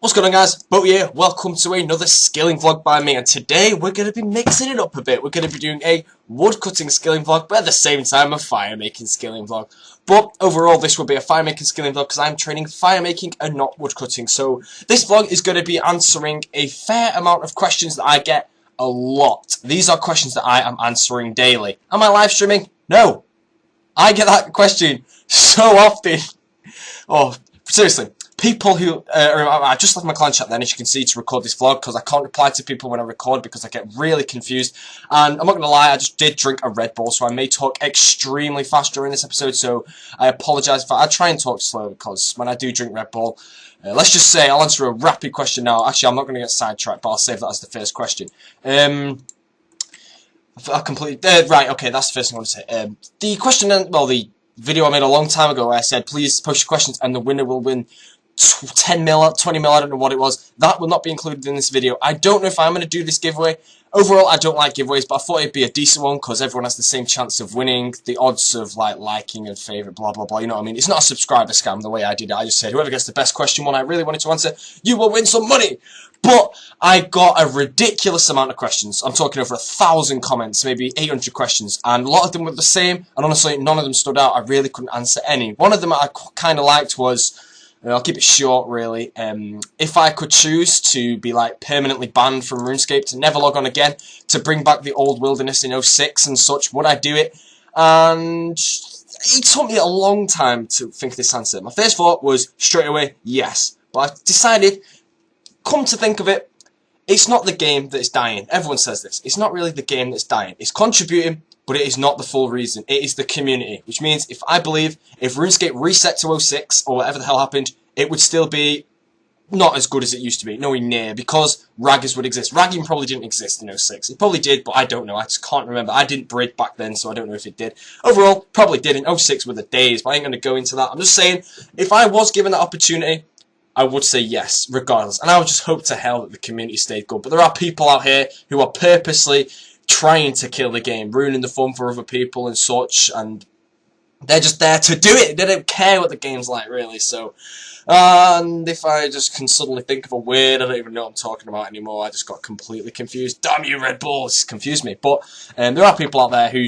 What's going on, guys? Bo here. Welcome to another skilling vlog by me, and today we're going to be mixing it up a bit. We're going to be doing a woodcutting skilling vlog, but at the same time a firemaking skilling vlog. But overall this will be a firemaking skilling vlog because I'm training firemaking and not woodcutting. So this vlog is going to be answering a fair amount of questions that I get a lot. These are questions that I am answering daily. Am I live streaming? No. I get that question so often. Oh, seriously. People who, I just left my clan chat then, as you can see, to record this vlog, because I can't reply to people when I record, because I get really confused, and I'm not going to lie, I just did drink a Red Bull, so I may talk extremely fast during this episode, so I apologise if I try and talk slow, because when I do drink Red Bull, let's just say, I'll answer a rapid question now. Actually, I'm not going to get sidetracked, but I'll save that as the first question. I completely, right, okay, that's the first thing I want to say. The question, well, the video I made a long time ago where I said, please post your questions, and the winner will win 10 mil, 20 mil, I don't know what it was. That will not be included in this video. I don't know if I'm going to do this giveaway. Overall, I don't like giveaways, but I thought it'd be a decent one because everyone has the same chance of winning. The odds of liking and favourite, blah blah blah, you know what I mean? It's not a subscriber scam the way I did it. I just said whoever gets the best question, one I really wanted to answer, you will win some money. But I got a ridiculous amount of questions. I'm talking over 1,000 comments, maybe 800 questions, and a lot of them were the same, and honestly none of them stood out. I really couldn't answer any. One of them I kind of liked was, I'll keep it short really, if I could choose to be permanently banned from RuneScape, to never log on again, to bring back the old wilderness in 06 and such, would I do it? And it took me a long time to think of this answer. My first thought was straight away, yes. But I decided, come to think of it, it's not the game that is dying. Everyone says this. It's not really the game that's dying. It's contributing, but it is not the full reason. It is the community. Which means if I believe if RuneScape reset to 06 or whatever the hell happened, it would still be not as good as it used to be. Nowhere near. Because raggers would exist. Ragging probably didn't exist in 06. It probably did, but I don't know. I just can't remember. I didn't breed back then, so I don't know if it did. Overall, probably did. In 06 were the days, but I ain't going to go into that. I'm just saying, if I was given that opportunity, I would say yes, regardless. And I would just hope to hell that the community stayed good. But there are people out here who are purposely trying to kill the game, ruining the fun for other people and such, and they're just there to do it. They don't care what the game's like, really. So, and if I just can suddenly think of a word, I don't even know what I'm talking about anymore. I just got completely confused. Damn you, Red Bull! It's confused me. But there are people out there who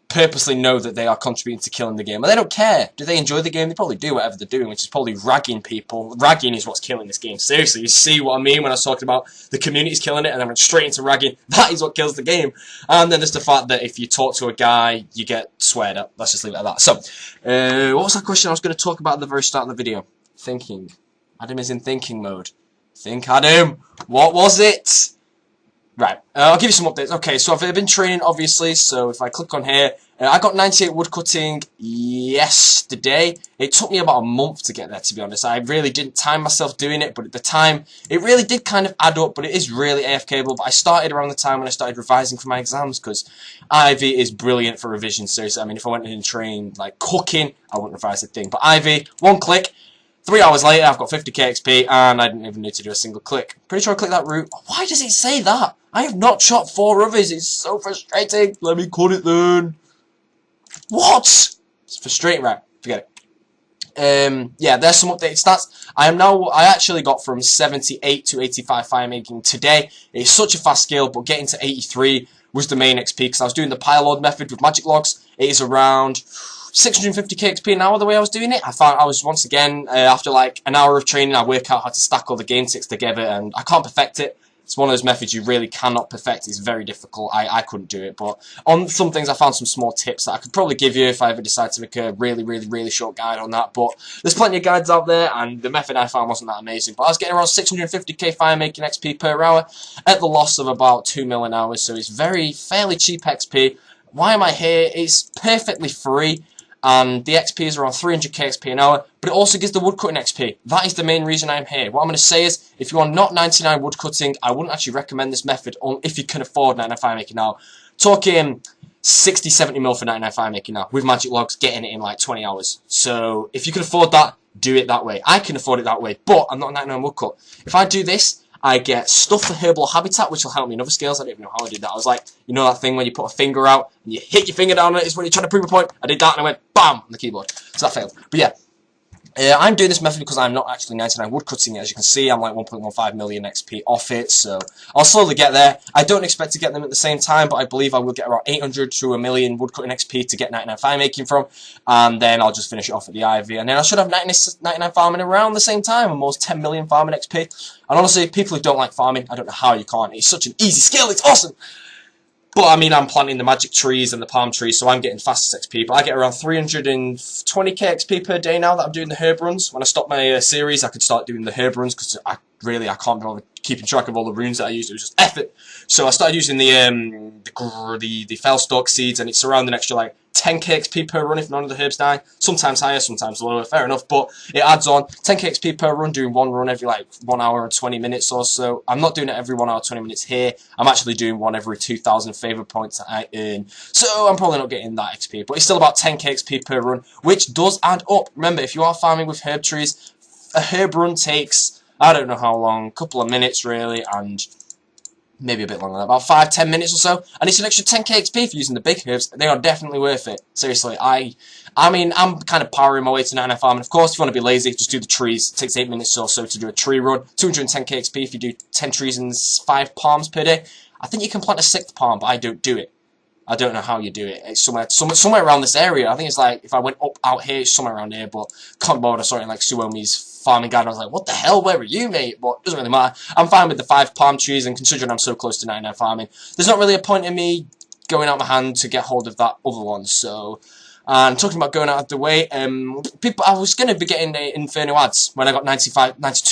purposely know that they are contributing to killing the game, and they don't care. Do they enjoy the game? They probably do, whatever they're doing, which is probably ragging people. Ragging is what's killing this game. Seriously, you see what I mean when I was talking about the community's killing it, and then I went straight into ragging. That is what kills the game. And then there's the fact that if you talk to a guy, you get sweared at. Let's just leave it at that. So, what was that question I was going to talk about at the very start of the video? Thinking. Adam is in thinking mode. Think, Adam. What was it? Right, I'll give you some updates. Okay, so I've been training, obviously, so if I click on here, I got 98 woodcutting yesterday. It took me about a month to get there, to be honest. I really didn't time myself doing it, but at the time, it really did kind of add up, but it is really AFKable. But I started around the time when I started revising for my exams, because Ivy is brilliant for revision, seriously. I mean, if I went in and trained, cooking, I wouldn't revise a thing. But Ivy, one click. 3 hours later, I've got 50k XP, and I didn't even need to do a single click. Pretty sure I clicked that route. Why does it say that? I have not shot 4 others. It's so frustrating. Let me cut it then. What? It's frustrating, right? Forget it. Yeah, there's some updated stats. I actually got from 78 to 85 firemaking today. It's such a fast skill, but getting to 83 was the main XP, because I was doing the pile load method with magic logs. It is around 650k XP an hour the way I was doing it. I found I was, once again, after an hour of training, I work out how to stack all the game ticks together, and I can't perfect it. It's one of those methods you really cannot perfect. It's very difficult. I couldn't do it, but on some things I found some small tips that I could probably give you if I ever decide to make a really short guide on that. But there's plenty of guides out there, and the method I found wasn't that amazing. But I was getting around 650k firemaking XP per hour at the loss of about 2 mil an hour, so it's fairly cheap XP. Why am I here? It's perfectly free. And the XP is around 300k XP an hour, but it also gives the woodcutting XP. That is the main reason I'm here. What I'm going to say is, if you are not 99 woodcutting, I wouldn't actually recommend this method if you can afford 99 firemaking now. Talking 60, 70 mil for 99 firemaking now, with magic logs, getting it in 20 hours. So, if you can afford that, do it that way. I can afford it that way, but I'm not a 99 woodcut. If I do this, I get stuff for herbal habitat, which will help me in other skills. I don't even know how I did that. I was like, you know that thing when you put a finger out and you hit your finger down on it is when you're trying to prove a point? I did that and I went BAM on the keyboard. So that failed. But yeah. I'm doing this method because I'm not actually 99 woodcutting it. As you can see, I'm like 1.15 million XP off it, so I'll slowly get there. I don't expect to get them at the same time, but I believe I will get around 800 to a million woodcutting XP to get 99 firemaking from, and then I'll just finish it off at the ivy, and then I should have 99 farming around the same time, almost 10 million farming XP. And honestly, people who don't like farming, I don't know how you can't. It's such an easy skill, it's awesome! But I mean, I'm planting the magic trees and the palm trees, so I'm getting fastest XP. But I get around 320k XP per day now that I'm doing the herb runs. When I stop my series, I could start doing the herb runs because I can't bother keeping track of all the runes that I used. It was just effort. So I started using the fellstalk seeds, and it's around an extra like 10k XP per run if none of the herbs die. Sometimes higher, sometimes lower, fair enough, but it adds on. 10k XP per run, doing one run every like 1 hour and 20 minutes or so. I'm not doing it every 1 hour 20 minutes here. I'm actually doing one every 2,000 favour points that I earn. So I'm probably not getting that XP, but it's still about 10k XP per run, which does add up. Remember, if you are farming with herb trees, a herb run takes, I don't know how long, a couple of minutes really, and maybe a bit longer than that, about 5-10 minutes or so, and it's an extra 10k XP for using the big herbs. They are definitely worth it. Seriously, I mean, I'm kind of powering my way to 99 farming. Of course, if you want to be lazy, just do the trees. It takes 8 minutes or so to do a tree run. 210k XP if you do 10 trees and 5 palms per day. I think you can plant a 6th palm, but I don't do it. I don't know how you do it. It's somewhere around this area. I think it's like, if I went up out here, it's somewhere around here, but can't bother. I saw it in like Suomi's farming guide, and I was like, what the hell, where are you, mate? But it doesn't really matter. I'm fine with the 5 palm trees, and considering I'm so close to 99 farming, there's not really a point in me going out my hand to get hold of that other one, so... And talking about going out of the way, I was going to be getting Inferno ads when I got 92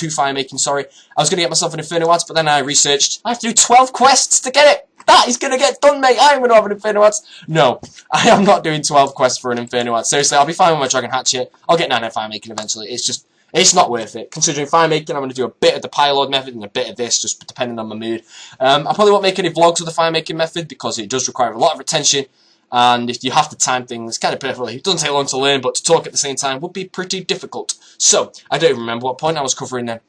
firemaking, sorry. I was going to get myself an Inferno ads, but then I researched, I have to do 12 quests to get it! That is going to get done, mate! I'm going to have an Inferno ads! No, I am not doing 12 quests for an Inferno ads. Seriously, I'll be fine with my Dragon Hatchet. I'll get 99 firemaking eventually. It's just... It's not worth it. Considering firemaking, I'm going to do a bit of the pylon method and a bit of this, just depending on my mood. I probably won't make any vlogs with the firemaking method because it does require a lot of attention. And if you have to time things kind of perfectly, it doesn't take long to learn, but to talk at the same time would be pretty difficult. So, I don't even remember what point I was covering then.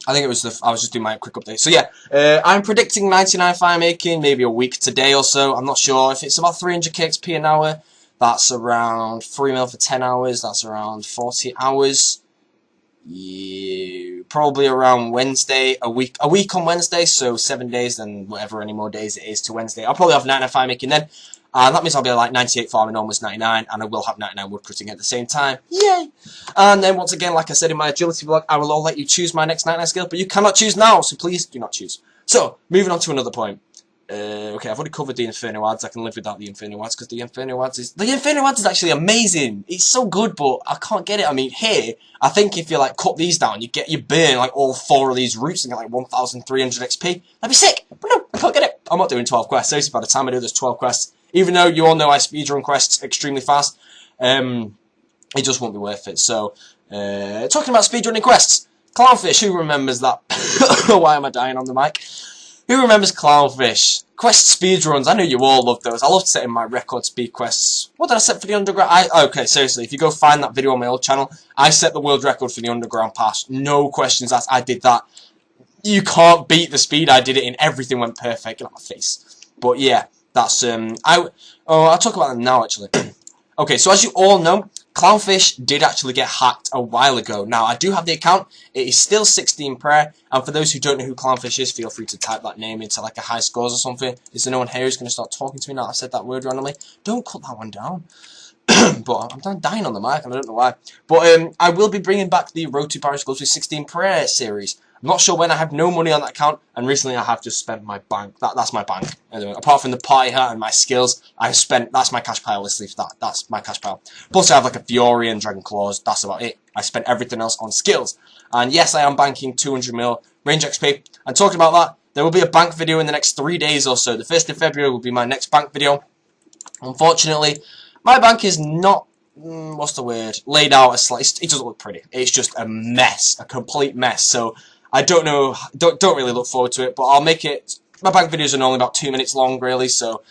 I think it was I was just doing my quick update. So yeah, I'm predicting 99 firemaking, maybe a week today or so. I'm not sure. If it's about 300k XP an hour, that's around 3 mil for 10 hours. That's around 40 hours. Yeah, probably around Wednesday, a week on Wednesday, so 7 days, then whatever any more days it is to Wednesday. I'll probably have 99 firemaking then. That means I'll be like 98 farming, almost 99, and I will have 99 woodcutting at the same time. Yay! And then once again, like I said in my agility vlog, I will all let you choose my next 99 skill, but you cannot choose now, so please do not choose. So, moving on to another point. Okay, I've already covered the Inferno ads. I can live without the Inferno ads because the Inferno ads is actually amazing. It's so good, but I can't get it. I mean, here, I think if you like cut these down, you burn like all 4 of these roots and get like 1,300 XP. That'd be sick. But no, I can't get it. I'm not doing 12 quests. Seriously, by the time I do this 12 quests, even though you all know I speedrun quests extremely fast, it just won't be worth it. So, talking about speedrunning quests, Clownfish, who remembers that? Why am I dying on the mic? Who remembers Clownfish? Quest speedruns, I know you all love those. I loved setting my record speed quests. What did I set for the underground? Okay, seriously, if you go find that video on my old channel, I set the world record for the underground pass. No questions asked, I did that. You can't beat the speed I did it in. Everything went perfect. Get out my face. But yeah, that's, I'll talk about them now, actually. Okay, so as you all know, Clownfish did actually get hacked a while ago. Now, I do have the account. It is still 16 prayer. And for those who don't know who Clownfish is, feel free to type that name into like a high scores or something. Is there no one here who's going to start talking to me now I said that word randomly? Don't cut that one down. But I'm dying on the mic and I don't know why. But I will be bringing back the Road to Paris Goes with 16 prayer series. I'm not sure when. I have no money on that account, and recently I have just spent my bank. That's my bank. Anyway, apart from the party hat and my skills, I've spent. That's my cash pile. Let's leave that. That's my cash pile. Plus, I have like a Fiori and Dragon Claws. That's about it. I spent everything else on skills. And yes, I am banking 200 mil range XP. And talking about that, there will be a bank video in the next 3 days or so. The 1st of February will be my next bank video. Unfortunately, my bank is not. What's the word? Laid out as slight. It doesn't look pretty. It's just a mess, a complete mess. So. I don't know, don't really look forward to it, but I'll make it, my bank videos are normally about 2 minutes long, really, so,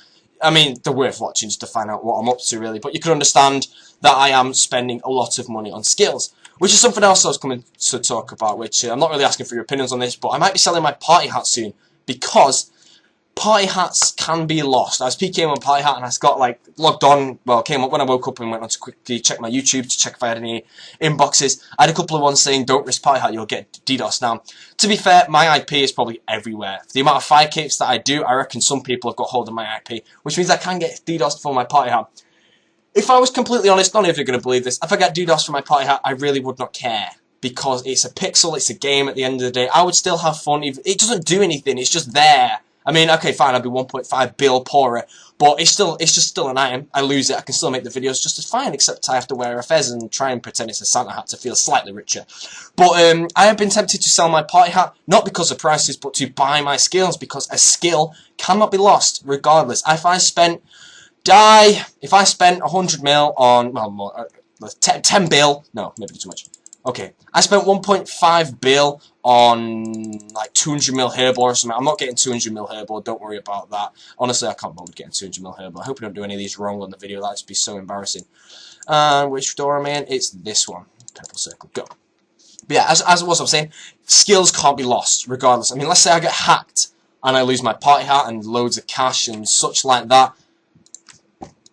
I mean, they're worth watching just to find out what I'm up to, really, but you can understand that I am spending a lot of money on skills, which is something else I was coming to talk about, which I'm not really asking for your opinions on this, but I might be selling my party hat soon, because party hats can be lost. I was PKing on party hat and I got like logged on, well, came up when I woke up and went on to quickly check my YouTube to check if I had any inboxes. I had a couple of ones saying don't risk party hat, you'll get DDoS. Now, to be fair, my IP is probably everywhere. For the amount of fire capes that I do, I reckon some people have got hold of my IP, which means I can get DDoS for my party hat. If I was completely honest, none of you are going to believe this, if I get DDoS for my party hat, I really would not care. Because it's a pixel, it's a game at the end of the day. I would still have fun. It doesn't do anything, it's just there. I mean, okay, fine, I'll be 1.5 bill poorer, but it's just still an item. I lose it, I can still make the videos just as fine, except I have to wear a fez and try and pretend it's a Santa hat to feel slightly richer. But I have been tempted to sell my party hat, not because of prices, but to buy my skills, because a skill cannot be lost, regardless. If I spent 100 mil on, well, more, 10 bill, no, maybe too much. Okay, I spent 1.5 bill on like 200 mil Herbal or something. I'm not getting 200 mil Herbal, don't worry about that. Honestly, I can't bother getting 200 mil Herbal. I hope I don't do any of these wrong on the video, that'd be so embarrassing. Which door am I in? It's this one. Purple circle, go. But yeah, as I was saying, skills can't be lost, regardless. I mean, let's say I get hacked and I lose my party hat and loads of cash and such like that.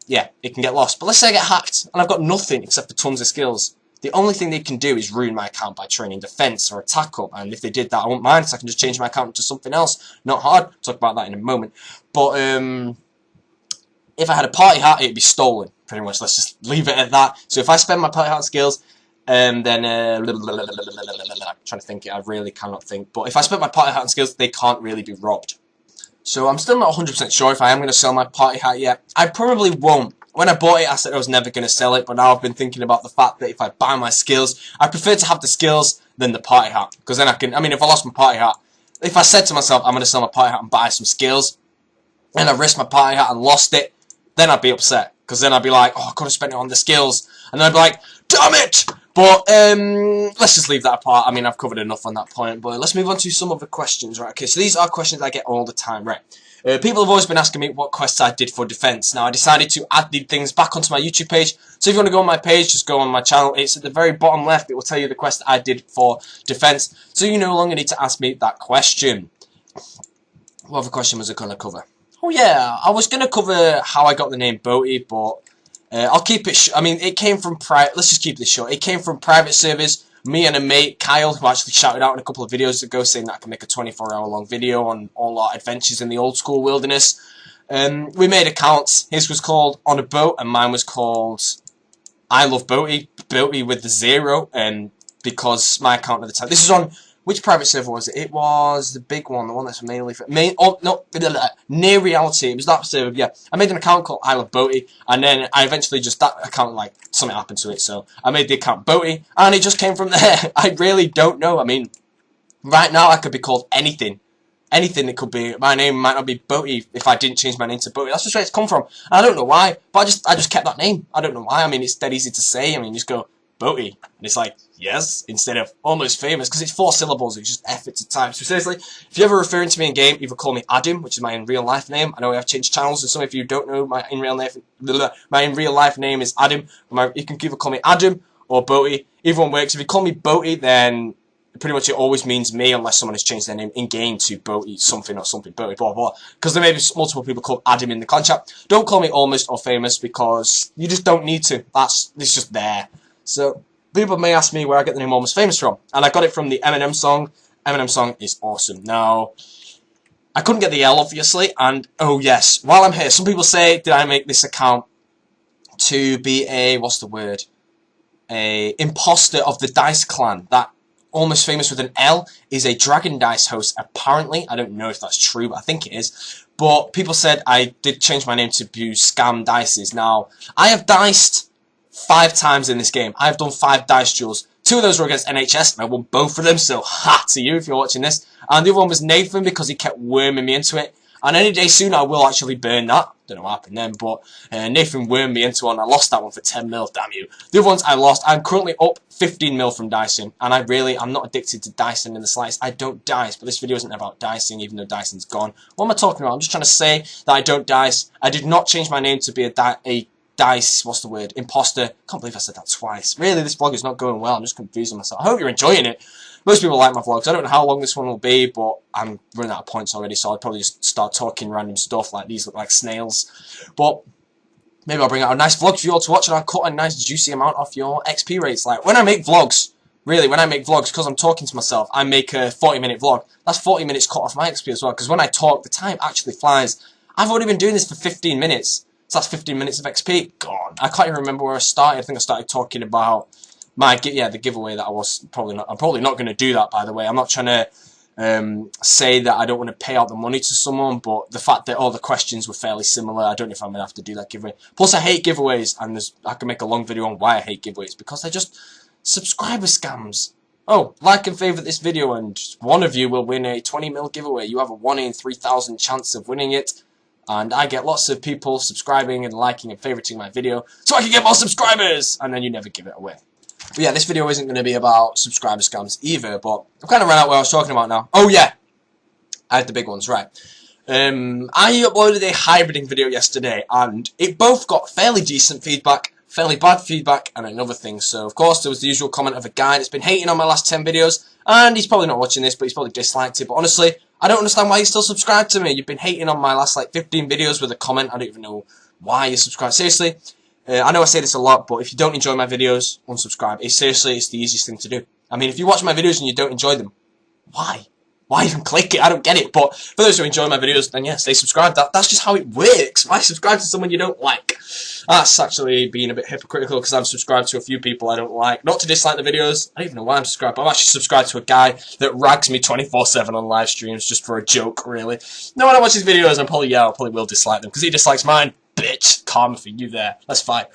Yeah, it can get lost. But let's say I get hacked and I've got nothing except for tons of skills. The only thing they can do is ruin my account by training defense or attack up, and if they did that, I wouldn't mind, because I can just change my account to something else. Not hard. Talk about that in a moment. But if I had a party hat, it'd be stolen. Pretty much. Let's just leave it at that. So if I spend my party hat skills, then I'm trying to think. I really cannot think. But if I spend my party hat skills, they can't really be robbed. So I'm still not 100% sure if I am going to sell my party hat yet. I probably won't. When I bought it, I said I was never going to sell it, but now I've been thinking about the fact that if I buy my skills, I prefer to have the skills than the party hat. Because then I mean, if I lost my party hat, if I said to myself, I'm going to sell my party hat and buy some skills, and I risked my party hat and lost it, then I'd be upset. Because then I'd be like, oh, I could have spent it on the skills. And then I'd be like, damn it! But, let's just leave that apart. I mean, I've covered enough on that point, but let's move on to some other questions, right? Okay, so these are questions I get all the time, right? People have always been asking me what quests I did for defense. Now, I decided to add these things back onto my YouTube page. So if you want to go on my page, just go on my channel. It's at the very bottom left. It will tell you the quest I did for defense. So you no longer need to ask me that question. What other question was I going to cover? Oh, yeah. I was going to cover how I got the name Boaty, but I'll keep it I mean, it came from private. Let's just keep this short. It came from private servers. Me and a mate, Kyle, who actually shouted out in a couple of videos ago saying that I can make a 24-hour long video on all our adventures in the old school wilderness. We made accounts. His was called On a Boat and mine was called I Love Boaty, Boaty with the 0, because my account at the time. This is on, which private server was it? It was the big one, the one that's mainly for, Near Reality. It was that server, yeah. I made an account called I Love Boaty, and then I eventually just, that account, like, something happened to it, so I made the account Boaty, and it just came from there. I really don't know. I mean, right now I could be called anything. Anything it could be. My name might not be Boaty if I didn't change my name to Boaty. That's just where it's come from. And I don't know why, but I just kept that name. I don't know why. I mean, it's dead easy to say. I mean, just go Boaty, and it's like, yes, instead of Almost Famous, because it's 4 syllables, it's just effort to type. So seriously, if you're ever referring to me in game, either call me Adam, which is my in real life name. I know I've changed channels, and some of you don't know my in real life name is Adam. You can either call me Adam or Boaty. Either one works. If you call me Boaty, then pretty much it always means me, unless someone has changed their name in game to Boaty something or something, Boaty blah blah. Because there may be multiple people called Adam in the clan chat. Don't call me Almost or Famous, because you just don't need to. It's just there. So people may ask me where I get the name Almost Famous from, and I got it from the Eminem song. Eminem song is awesome. Now, I couldn't get the L, obviously, and oh yes, while I'm here, some people say, did I make this account to be a, what's the word, a imposter of the Dice clan? That Almost Famous with an L is a Dragon Dice host, apparently. I don't know if that's true, but I think it is. But people said I did change my name to Scam Dices. Now, I have diced 5 times in this game. I've done 5 dice duels. 2 of those were against NHS, and I won both of them, so ha to you if you're watching this. And the other one was Nathan, because he kept worming me into it. And any day soon I will actually burn that. Don't know what happened then, but Nathan wormed me into one. I lost that one for 10 mil, damn you. The other ones I lost. I'm currently up 15 mil from dicing, and I'm not addicted to dicing in the slightest. I don't dice, but this video isn't about dicing, even though dicing's gone. What am I talking about? I'm just trying to say that I don't dice. I did not change my name to be a dice, what's the word, imposter. Can't believe I said that twice. Really, this vlog is not going well. I'm just confusing myself. I hope you're enjoying it. most people like my vlogs. I don't know how long this one will be, but I'm running out of points already, so I'll probably just start talking random stuff like these look like snails. But maybe I'll bring out a nice vlog for you all to watch, and I'll cut a nice juicy amount off your XP rates. Like, when I make vlogs, really, when I make vlogs, because I'm talking to myself, I make a 40-minute vlog. That's 40 minutes cut off my XP as well, because when I talk, the time actually flies. I've already been doing this for 15 minutes, so that's 15 minutes of XP gone. I can't even remember where I started. I think I started talking about the giveaway that I was probably not. I'm probably not going to do that, by the way. I'm not trying to say that I don't want to pay out the money to someone, but the fact that all the questions were fairly similar, I don't know if I'm going to have to do that giveaway. Plus, I hate giveaways, and I can make a long video on why I hate giveaways, because they're just subscriber scams. Oh, like and favourite this video, and one of you will win a 20 mil giveaway. You have a 1 in 3,000 chance of winning it, and I get lots of people subscribing and liking and favouriting my video, so I can get more subscribers, and then you never give it away. But yeah, this video isn't going to be about subscriber scams either, but I've kind of run out what I was talking about now. Oh yeah, I had the big ones, right. I uploaded a hybriding video yesterday, and it both got fairly decent feedback, fairly bad feedback, and another thing. So, of course, there was the usual comment of a guy that's been hating on my last 10 videos, and he's probably not watching this, but he's probably disliked it. But honestly, I don't understand why you still subscribed to me. You've been hating on my last, 15 videos with a comment. I don't even know why you subscribed. Seriously. I know I say this a lot, but if you don't enjoy my videos, unsubscribe. It's the easiest thing to do. I mean, if you watch my videos and you don't enjoy them, why? Why even click it? I don't get it. But for those who enjoy my videos, then yeah, stay subscribed. That's just how it works. Why subscribe to someone you don't like? That's actually being a bit hypocritical, because I'm subscribed to a few people I don't like. Not to dislike the videos. I don't even know why I'm subscribed. I'm actually subscribed to a guy that rags me 24/7 on live streams just for a joke, really. No, when I watch his videos, I probably will dislike them, because he dislikes mine. Bitch, karma for you there. That's fine.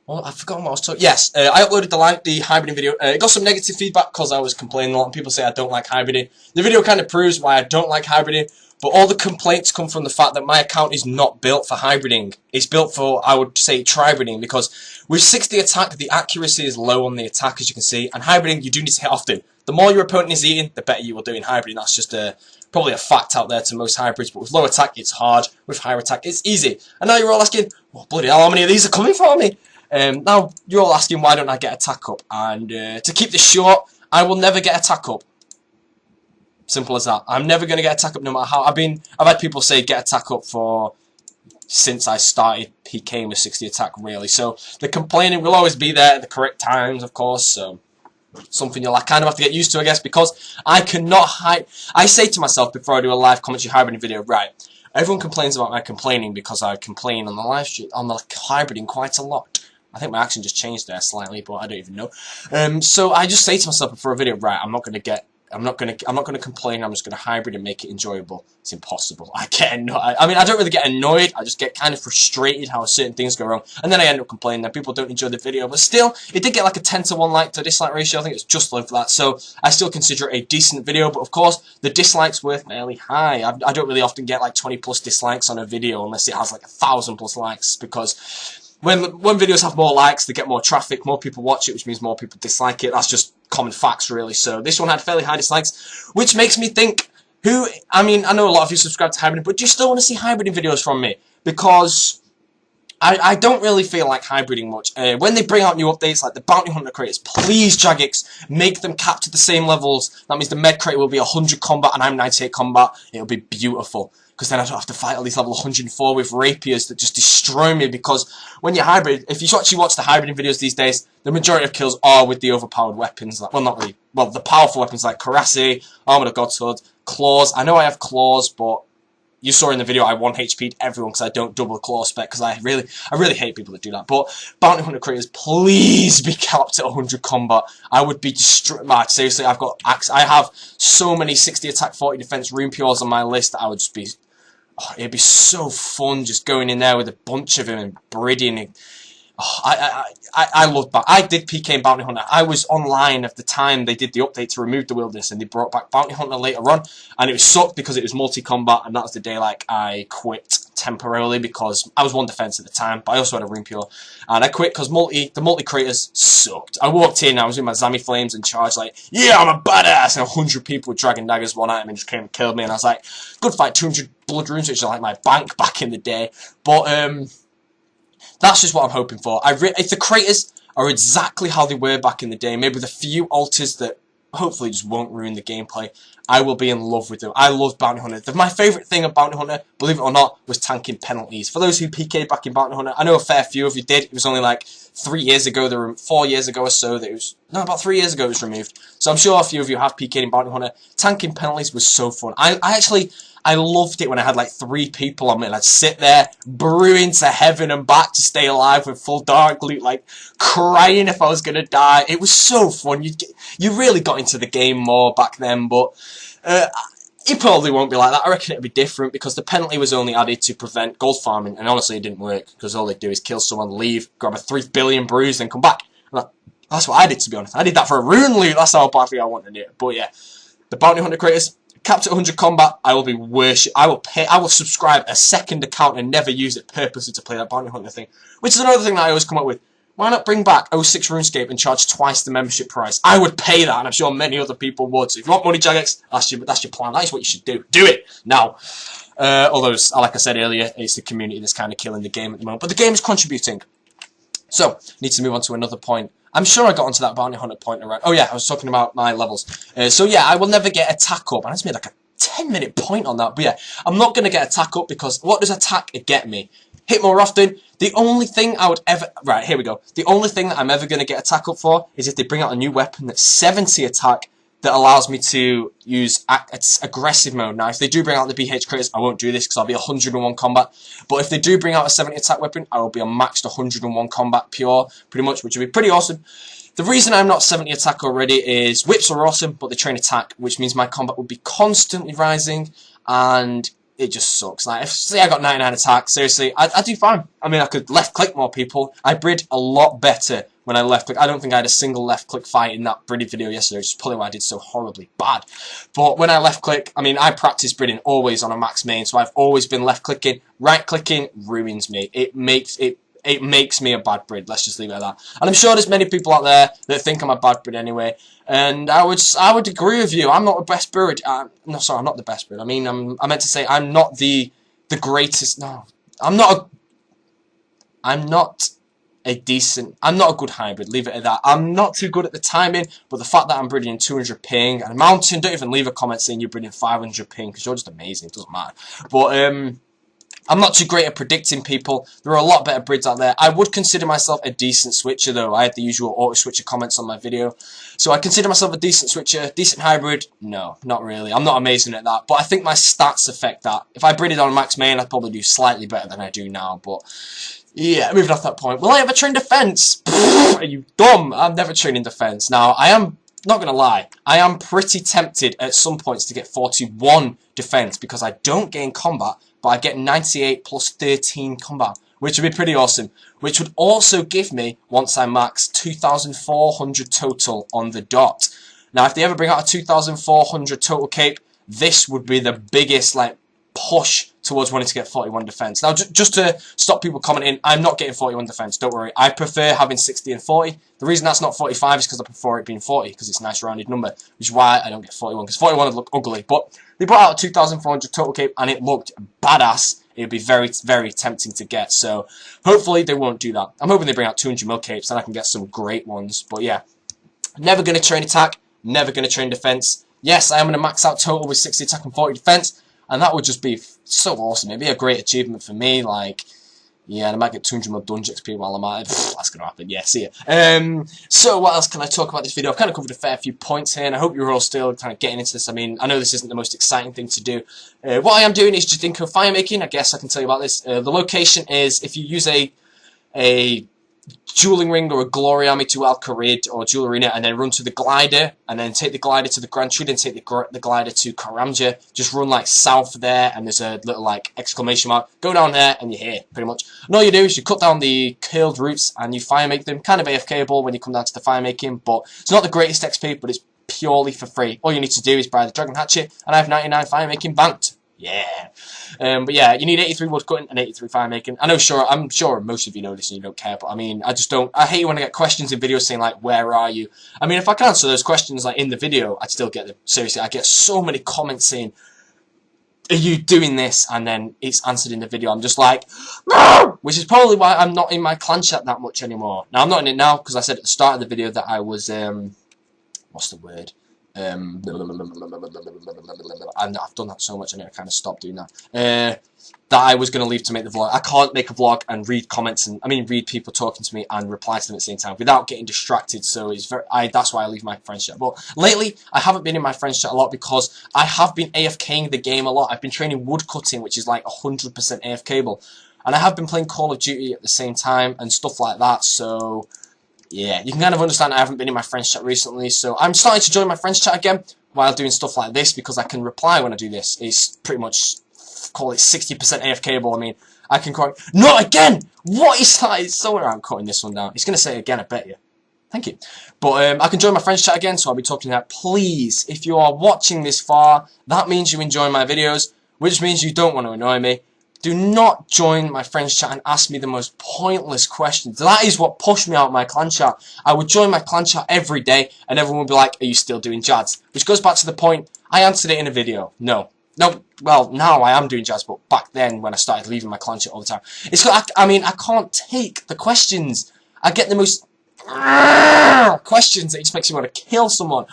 Well, I've forgotten what I was talking. Yes, I uploaded the hybriding video. It got some negative feedback because I was complaining a lot, and people say I don't like hybriding. The video kind of proves why I don't like hybriding, but all the complaints come from the fact that my account is not built for hybriding. It's built for, I would say, tribriding, because with 60 attack, the accuracy is low on the attack, as you can see, and hybriding, you do need to hit often. The more your opponent is eating, the better you will do in hybriding. That's just probably a fact out there to most hybrids, but with low attack, it's hard. With higher attack, it's easy. And now you're all asking, well, bloody hell, how many of these are coming for me? Now, you're all asking, why don't I get attack up? And to keep this short, I will never get attack up. Simple as that. I'm never going to get attack up no matter how. I've had people say get attack up since I started PKing with 60 attack, really. So the complaining will always be there at the correct times, of course. So something you'll kind of have to get used to, I guess, because I cannot hide. I say to myself before I do a live commentary hybriding video, right, everyone complains about my complaining because I complain on the live stream, on the hybriding quite a lot. I think my accent just changed there slightly, but I don't even know. So I just say to myself before a video, right, I'm not going to complain. I'm just going to hybrid and make it enjoyable. It's impossible. I mean, I don't really get annoyed. I just get kind of frustrated how certain things go wrong, and then I end up complaining that people don't enjoy the video. But still, it did get like a 10-to-1 like to dislike ratio. I think it's just over that. So I still consider it a decent video. But of course, the dislikes were fairly high. I don't really often get like 20+ dislikes on a video unless it has like 1,000+ likes, because when videos have more likes, they get more traffic, more people watch it, which means more people dislike it. That's just common facts, really. So this one had fairly high dislikes, which makes me think, I mean, I know a lot of you subscribe to hybriding, but do you still want to see hybriding videos from me? Because I don't really feel like hybriding much. When they bring out new updates, like the Bounty Hunter creators, please, Jagex, make them cap to the same levels. That means the Med Crate will be 100 combat and I'm 98 combat. It'll be beautiful. Because then I don't have to fight at least level 104 with rapiers that just destroy me. Because when you're hybrid, if you actually watch the hybriding videos these days, the majority of kills are with the overpowered weapons. Like, well, not really. Well, the powerful weapons like Karasi, Armored of God's Hood, Claws. I know I have Claws, but you saw in the video I 1 HP'd everyone because I don't double Claw spec, because I really hate people that do that. But Bounty Hunter creators, please be capped at 100 combat. I would be destroyed. Man, seriously, I have so many 60 attack, 40 defense rune pures on my list that I would just be. Oh, it'd be so fun just going in there with a bunch of them and breeding. Oh, I love that. I did PK and Bounty Hunter. I was online at the time they did the update to remove the wilderness, and they brought back Bounty Hunter later on, and it sucked because it was multi-combat, and that was the day I quit temporarily because I was 1 defense at the time, but I also had a rune pure, and I quit because the multi-creators sucked. I walked in, I was with my Zami Flames and charged like, yeah, I'm a badass, and 100 people with Dragon Daggers one item and just came and killed me, and I was like, good fight, 200 blood runes, which are like my bank back in the day. But that's just what I'm hoping for. If the creators, are exactly how they were back in the day, maybe with a few alters that hopefully just won't ruin the gameplay, I will be in love with them. I love Bounty Hunter. My favourite thing of Bounty Hunter, believe it or not, was tanking penalties. For those who PK'd back in Bounty Hunter, I know a fair few of you did. It was only like 3 years ago, 4 years ago or so, that it was, no, about 3 years ago it was removed. So I'm sure a few of you have PK'd in Bounty Hunter. Tanking penalties was so fun. I loved it when I had like 3 people on me and I'd sit there brewing to heaven and back to stay alive with full dark loot, like crying if I was going to die. It was so fun. You really got into the game more back then, but it probably won't be like that. I reckon it'll be different because the penalty was only added to prevent gold farming, and honestly it didn't work because all they do is kill someone, leave, grab a 3 billion bruise, then come back. That's what I did, to be honest. I did that for a rune loot. That's how badly I wanted it. But yeah, the Bounty Hunter creators, capped at 100 combat, I will be I will subscribe a second account and never use it purposely to play that Bounty Hunter thing. Which is another thing that I always come up with. Why not bring back 06 RuneScape and charge twice the membership price? I would pay that, and I'm sure many other people would. So if you want money, Jagex, that's your plan. That is what you should do. Do it now. Although, like I said earlier, it's the community that's kind of killing the game at the moment. But the game is contributing. So, need to move on to another point. I'm sure I got onto that Bounty Hunter point around. Oh yeah, I was talking about my levels. So yeah, I will never get attack up. I just made like a 10-minute point on that. But yeah, I'm not going to get attack up because what does attack get me? Hit more often. The only thing I would ever... Right, here we go. The only thing that I'm ever going to get attack up for is if they bring out a new weapon that's 70 attack that allows me to use aggressive mode. Now, if they do bring out the BH critters, I won't do this because I'll be 101 combat. But if they do bring out a 70 attack weapon, I will be a maxed 101 combat pure, pretty much, which would be pretty awesome. The reason I'm not 70 attack already is whips are awesome, but they train attack, which means my combat would be constantly rising, and it just sucks. Like, if say I got 99 attack, seriously, I do fine. I mean, I could left click more people. I brid a lot better when I left click. I don't think I had a single left click fight in that bridded video yesterday, which is probably why I did so horribly bad. But when I left click, I mean, I practice bridding always on a max main, so I've always been left clicking. Right clicking ruins me. It makes me a bad brid. Let's just leave it at that. And I'm sure there's many people out there that think I'm a bad brid anyway. And I would agree with you. I'm not the best brid. No, sorry, I'm not the best brid. I mean, I meant to say I'm not the greatest. No, I'm not a good hybrid, leave it at that. I'm not too good at the timing, but the fact that I'm breeding 200 ping and mountain, don't even leave a comment saying you're breeding 500 ping, because you're just amazing, it doesn't matter. But, I'm not too great at predicting people. There are a lot better brids out there. I would consider myself a decent switcher, though. I had the usual auto-switcher comments on my video. So I consider myself a decent switcher. Decent hybrid? No, not really. I'm not amazing at that. But I think my stats affect that. If I breeded on max main, I'd probably do slightly better than I do now. But yeah, moving off that point. Will I ever train defense? Are you dumb? I'm never training defense. Now, I am not going to lie. I am pretty tempted at some points to get 41 defense because I don't gain combat, but I get 98 plus 13 combat, which would be pretty awesome. Which would also give me, once I max, 2,400 total on the dot. Now, if they ever bring out a 2,400 total cape, this would be the biggest, like, push towards wanting to get 41 defense. Now, just to stop people commenting, I'm not getting 41 defense, don't worry. I prefer having 60 and 40. The reason that's not 45 is because I prefer it being 40, because it's a nice rounded number, which is why I don't get 41, because 41 would look ugly. But they brought out a 2,400 total cape, and it looked badass. It would be very, very tempting to get, so hopefully they won't do that. I'm hoping they bring out 200 mil capes, and I can get some great ones. But yeah, never going to train attack, never going to train defense. Yes, I am going to max out total with 60 attack and 40 defense, and that would just be so awesome. It'd be a great achievement for me. Like, yeah, and I might get 200 more dungeon XP while I'm at it. That's going to happen. Yeah, see ya. So what else can I talk about this video? I've kind of covered a fair few points here, and I hope you're all still kind of getting into this. I mean, I know this isn't the most exciting thing to do. What I am doing is just Jinko Firemaking. I guess I can tell you about this. The location is, if you use a dueling ring or a glory army to Al Kharid or Jewel Arena, and then run to the glider, and then take the glider to the Grand Tree, and take the glider to Karamja. Just run like south there, and there's a little like exclamation mark. Go down there, and you're here, pretty much. And all you do is you cut down the curled roots, and you fire make them. Kind of AFKable when you come down to the fire making, but it's not the greatest XP, but it's purely for free. All you need to do is buy the Dragon Hatchet, and I have 99 fire making banked. Yeah. But yeah, you need 83 wood cutting and 83 fire making. I'm sure most of you know this and you don't care, but I mean, I hate when I get questions in videos saying like, where are you? I mean, if I can answer those questions like in the video, I'd still get them. Seriously, I get so many comments saying, are you doing this? And then it's answered in the video. I'm just like, no! Which is probably why I'm not in my clan chat that much anymore. Now, I'm not in it now because I said at the start of the video that I was, what's the word? And I've done that so much I need to kind of stop doing that. That I was going to leave to make the vlog. I can't make a vlog and read comments and read people talking to me and reply to them at the same time without getting distracted. So it's that's why I leave my friends chat. But lately I haven't been in my friends chat a lot because I have been AFKing the game a lot. I've been training woodcutting, which is like 100% AFKable, and I have been playing Call of Duty at the same time and stuff like that. So yeah, you can kind of understand I haven't been in my friends chat recently. So I'm starting to join my friends chat again while doing stuff like this because I can reply when I do this. It's pretty much, call it 60% AFKable. I mean, I can quite... Not again! What is that? It's somewhere I'm cutting this one down. It's going to say again, I bet you. Thank you. But I can join my friends chat again, so I'll be talking about. Please, if you are watching this far, that means you enjoy my videos, which means you don't want to annoy me. Do not join my friends chat and ask me the most pointless questions. That is what pushed me out of my clan chat. I would join my clan chat every day, and everyone would be like, are you still doing Jads? Which goes back to the point, I answered it in a video. No, well, now I am doing Jads, but back then, when I started leaving my clan chat all the time, it's I can't take the questions. I get the most questions that just makes you want to kill someone.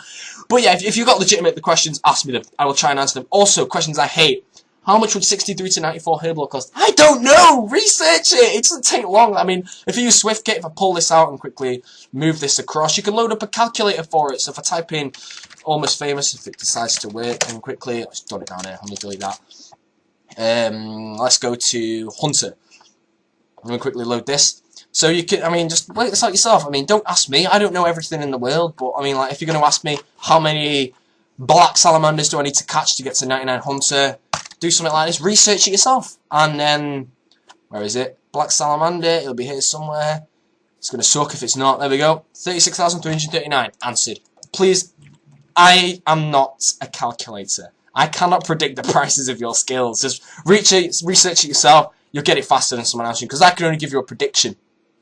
But yeah, if you've got legitimate questions, ask me them. I will try and answer them. Also, questions I hate. How much would 63 to 94 Herbal cost? I don't know! Research it! It doesn't take long. I mean, if you use SwiftKit, if I pull this out and quickly move this across, you can load up a calculator for it. So if I type in Almost Famous, if it decides to work, and quickly, let's jot it down here, let me delete that. Let's go to Hunter. I'm going to quickly load this. So you can, just work this out yourself. Don't ask me. I don't know everything in the world, but like, if you're going to ask me how many black salamanders do I need to catch to get to 99 Hunter, do something like this, research it yourself, and then, where is it? Black salamander, it'll be here somewhere. It's going to suck if it's not. There we go. 36,339 answered. Please, I am not a calculator. I cannot predict the prices of your skills. Just research it yourself. You'll get it faster than someone else, because I can only give you a prediction.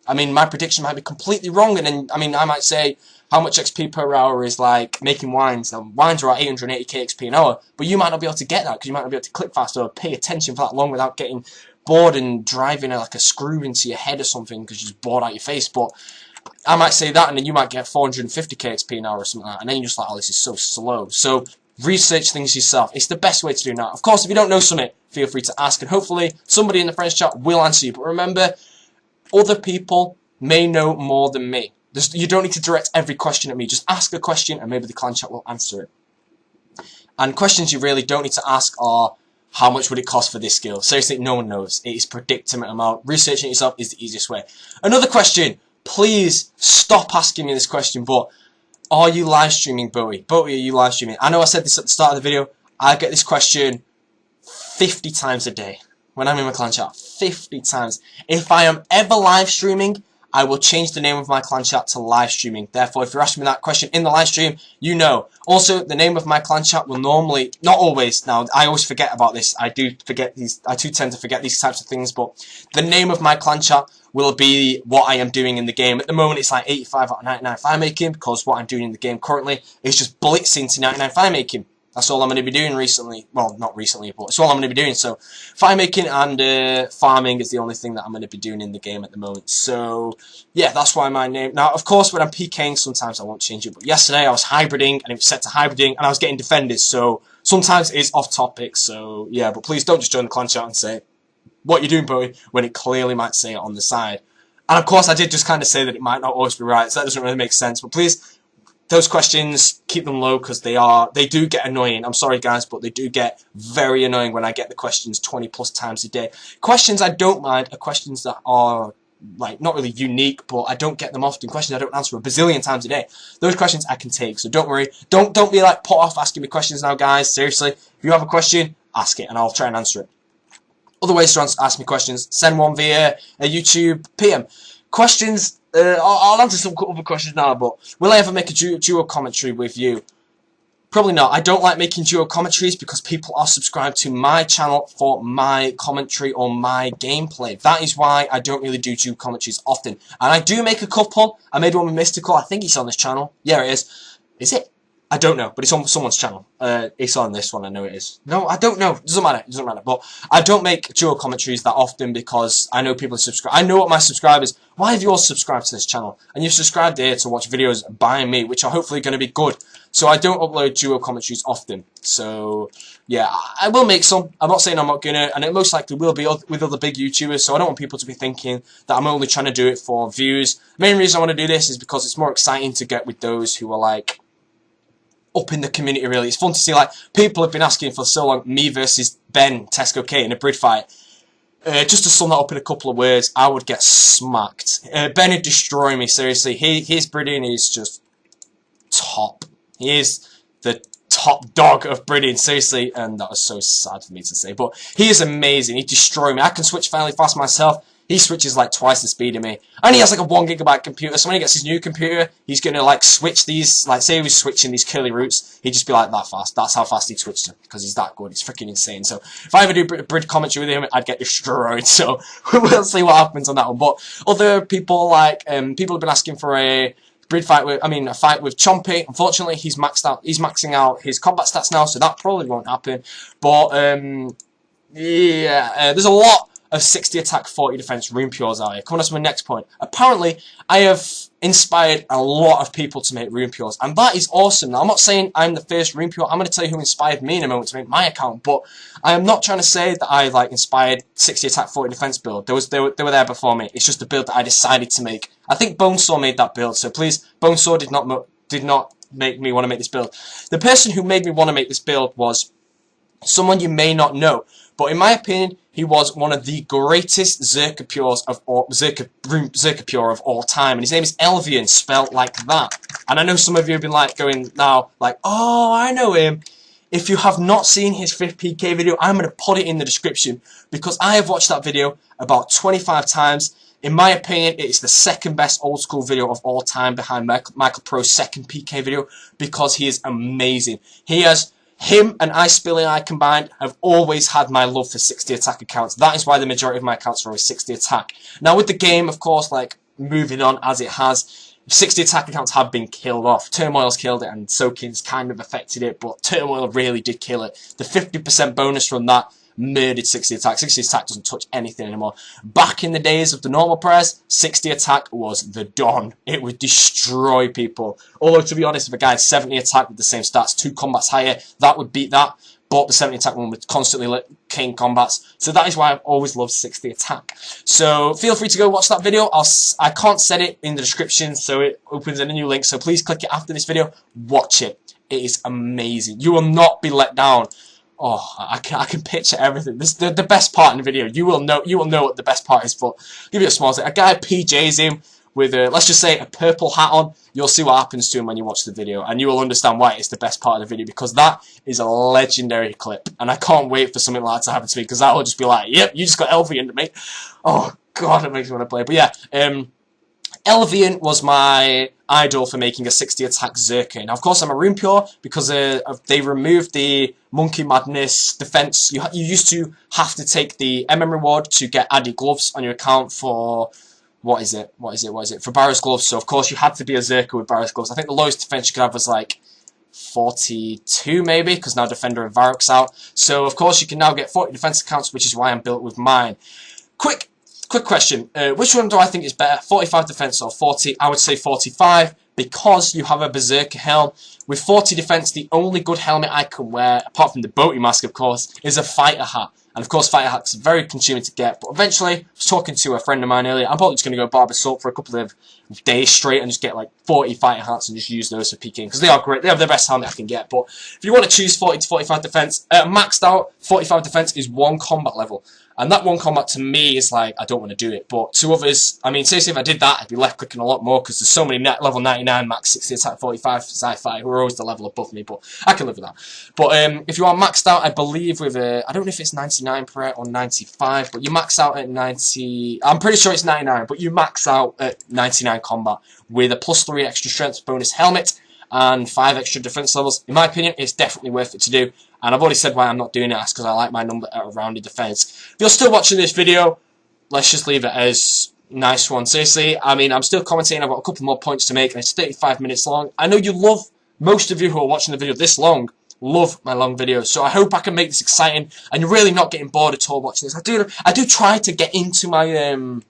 My prediction might be completely wrong, and then, I might say how much XP per hour is like making wines. Now, wines are at 880k XP an hour, but you might not be able to get that because you might not be able to click fast or pay attention for that long without getting bored and driving like a screw into your head or something because you're just bored out your face. But I might say that, and then you might get 450k XP an hour or something like that, and then you're just like, oh, this is so slow. So research things yourself. It's the best way to do that. Of course, if you don't know something, feel free to ask, and hopefully somebody in the friends chat will answer you. But remember, other people may know more than me. You don't need to direct every question at me. Just ask a question and maybe the clan chat will answer it. And questions you really don't need to ask are, how much would it cost for this skill? Seriously, no one knows. It is predictable amount. Researching it yourself is the easiest way. Another question. Please stop asking me this question, but are you live streaming, Bowie? Bowie, are you live streaming? I know I said this at the start of the video. I get this question 50 times a day when I'm in my clan chat. 50 times. If I am ever live streaming, I will change the name of my clan chat to live streaming. Therefore, if you're asking me that question in the live stream, you know. Also, the name of my clan chat will normally, not always, now I always forget about this. I do tend to forget these types of things, but the name of my clan chat will be what I am doing in the game. At the moment, it's like 85 out of 99 Firemaking, because what I'm doing in the game currently is just blitzing to 99 Firemaking. That's all I'm going to be doing recently. Well, not recently, but it's all I'm going to be doing. So, firemaking and farming is the only thing that I'm going to be doing in the game at the moment. So, yeah, that's why my name... Now, of course, when I'm PKing, sometimes I won't change it. But yesterday, I was hybriding, and it was set to hybriding, and I was getting defenders. So, sometimes it's off topic. So, yeah, but please don't just join the clan chat and say, what you doing, Bowie, when it clearly might say it on the side. And, of course, I did just kind of say that it might not always be right. So, that doesn't really make sense. But please... those questions, keep them low because they do get annoying. I'm sorry guys, but they do get very annoying when I get the questions 20 plus times a day. Questions I don't mind are questions that are like not really unique, but I don't get them often. Questions I don't answer a bazillion times a day. Those questions I can take, so don't worry. Don't be like put off asking me questions now, guys. Seriously, if you have a question, ask it and I'll try and answer it. Other ways to ask me questions, send one via a YouTube PM. Questions. I'll answer some other questions now, but will I ever make a duo commentary with you? Probably not. I don't like making duo commentaries because people are subscribed to my channel for my commentary or my gameplay. That is why I don't really do duo commentaries often. And I do make a couple. I made one with Mystical. I think it's on this channel. Yeah, it is. Is it? I don't know, but it's on someone's channel. It's on this one, I know it is. No, I don't know. It doesn't matter. But I don't make duo commentaries that often because I know people subscribe. I know what my subscribers... Why have you all subscribed to this channel? And you've subscribed here to watch videos by me, which are hopefully going to be good. So I don't upload duo commentaries often. So, yeah, I will make some. I'm not saying I'm not going to, and it most likely will be with other big YouTubers, so I don't want people to be thinking that I'm only trying to do it for views. The main reason I want to do this is because it's more exciting to get with those who are, like, up in the community, really. It's fun to see, like, people have been asking for so long, me versus Ben, Tesco K, in a brid fight. Just to sum that up in a couple of words, I would get smacked. Ben would destroy me, seriously. His breeding is just top. He is the top dog of breeding, seriously, and that was so sad for me to say. But he is amazing. He destroyed me. I can switch fairly fast myself. He switches like twice the speed of me. And he has like a 1 GB computer, so when he gets his new computer, he's going to like switch these, like say he was switching these curly roots, he'd just be like that fast. That's how fast he switched them, because he's that good. It's freaking insane. So if I ever do a bridge commentary with him, I'd get destroyed. So we'll see what happens on that one. But other people, like, people have been asking for a brid fight with, a fight with Chompy. Unfortunately, he's maxing out his combat stats now, so that probably won't happen. But, yeah, there's a lot of 60 attack, 40 defense rune pures out here. Coming on to my next point. Apparently, I have inspired a lot of people to make rune pures, and that is awesome. Now, I'm not saying I'm the first rune pure. I'm going to tell you who inspired me in a moment to make my account, but I am not trying to say that I like inspired 60 attack, 40 defense build. They were there before me. It's just a build that I decided to make. I think Bonesaw made that build, so please, Bonesaw did not make me want to make this build. The person who made me want to make this build was someone you may not know, but in my opinion, he was one of the greatest Zerka Pure of all time, and his name is Elvian, spelt like that. And I know some of you have been like going now, like, oh, I know him. If you have not seen his 5th PK video, I'm going to put it in the description, because I have watched that video about 25 times. In my opinion, it is the second best old school video of all time behind Michael Pro's 2nd PK video, because he is amazing. Him and iSpilling combined have always had my love for 60 attack accounts. That is why the majority of my accounts are always 60 attack. Now with the game, of course, like, moving on as it has, 60 attack accounts have been killed off. Turmoil's killed it, and Soakin's kind of affected it, but Turmoil really did kill it. The 50% bonus from that murdered 60 attack. 60 attack doesn't touch anything anymore. Back in the days of the normal press, 60 attack was the dawn. It would destroy people. Although, to be honest, if a guy had 70 attack with the same stats, 2 combats higher, that would beat that. But the 70 attack one would constantly king combats. So that is why I've always loved 60 attack. So feel free to go watch that video. I can't set it in the description, so it opens in a new link. So please click it after this video. Watch it. It is amazing. You will not be let down. Oh, I can picture everything. This the best part in the video. You will know what the best part is. But I'll give you a small thing. A guy PJs him with let's just say a purple hat on. You'll see what happens to him when you watch the video, and you will understand why it's the best part of the video, because that is a legendary clip, and I can't wait for something like that to happen to me, because that will just be like, yep, you just got Elvian to me. Oh god, it makes me want to play. But yeah, Elvian was my idol for making a 60 attack Zerka. Now, of course, I'm a rune pure because they removed the Monkey Madness defense. You used to have to take the MM reward to get added gloves on your account for, what is it? For Barrow's gloves. So, of course, you had to be a Zerka with Barrow's gloves. I think the lowest defense you could have was like 42 maybe, because now Defender and Varroc's out. So, of course, you can now get 40 defense accounts, which is why I'm built with mine. Quick question, which one do I think is better, 45 defense or 40? I would say 45, because you have a Berserker helm. With 40 defense, the only good helmet I can wear, apart from the boaty mask of course, is a fighter hat. And of course fighter hats are very consuming to get, but eventually, I was talking to a friend of mine earlier, I'm probably just going to go barber soap for a couple of days straight and just get like 40 fighter hats and just use those for peeking, because they are great, they have the best helmet I can get. But if you want to choose 40 to 45 defense, maxed out 45 defense is 1 combat level. And that 1 combat to me is like, I don't want to do it. But to others, I mean, seriously, if I did that, I'd be left clicking a lot more, because there's so many level 99, max 60 attack 45 sci-fi who are always the level above me, but I can live with that. But if you are maxed out, I believe with I don't know if it's 99 per or 95, but you max out at 90, I'm pretty sure it's 99, but you max out at 99 combat with a +3 extra strength bonus helmet and 5 extra defense levels. In my opinion, it's definitely worth it to do. And I've already said why I'm not doing it. That's because I like my number at a rounded defense. If you're still watching this video, let's just leave it as nice one. Seriously, I mean, I'm still commenting. I've got a couple more points to make, and it's 35 minutes long. I know you love most of you who are watching the video this long love my long videos, so I hope I can make this exciting and you're really not getting bored at all watching this. I do try to get into my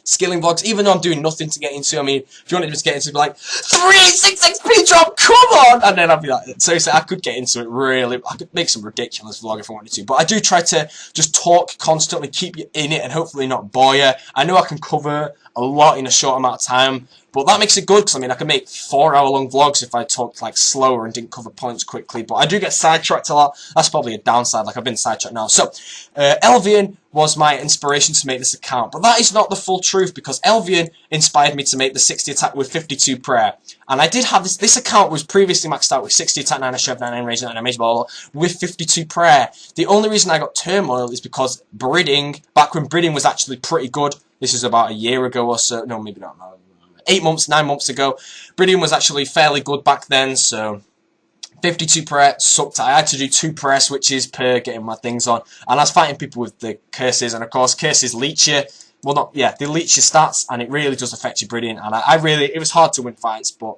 skilling vlogs, even though I'm doing nothing to get into. I mean, if you wanted me to get into it, be like 386 XP drop, come on, and then I'd be like, seriously, I could get into it really. I could make some ridiculous vlog if I wanted to, but I do try to just talk constantly, keep you in it, and hopefully not bore you. I know I can cover a lot in a short amount of time, but that makes it good, because I mean, I can make 4-hour-long vlogs if I talked like slower and didn't cover points quickly, but I do get sidetracked a lot. That's probably a downside, like I've been sidetracked now. So, Elvian was my inspiration to make this account, but that is not the full truth, because Elvian inspired me to make the 60 attack with 52 prayer, and I did have this account was previously maxed out with 60 attack, 9 shove, 9 range, 9 damage, blah, blah, blah, with 52 prayer. The only reason I got Turmoil is because Breeding, back when Breeding was actually pretty good, this is about a year ago or so, no, maybe not, no, 8 months, 9 months ago, Breeding was actually fairly good back then, so 52 prayer sucked. I had to do 2 prayer switches per getting my things on, and I was fighting people with the curses, and of course curses leech you, well not, yeah, they leech your stats, and it really does affect your breeding, and I really, it was hard to win fights, but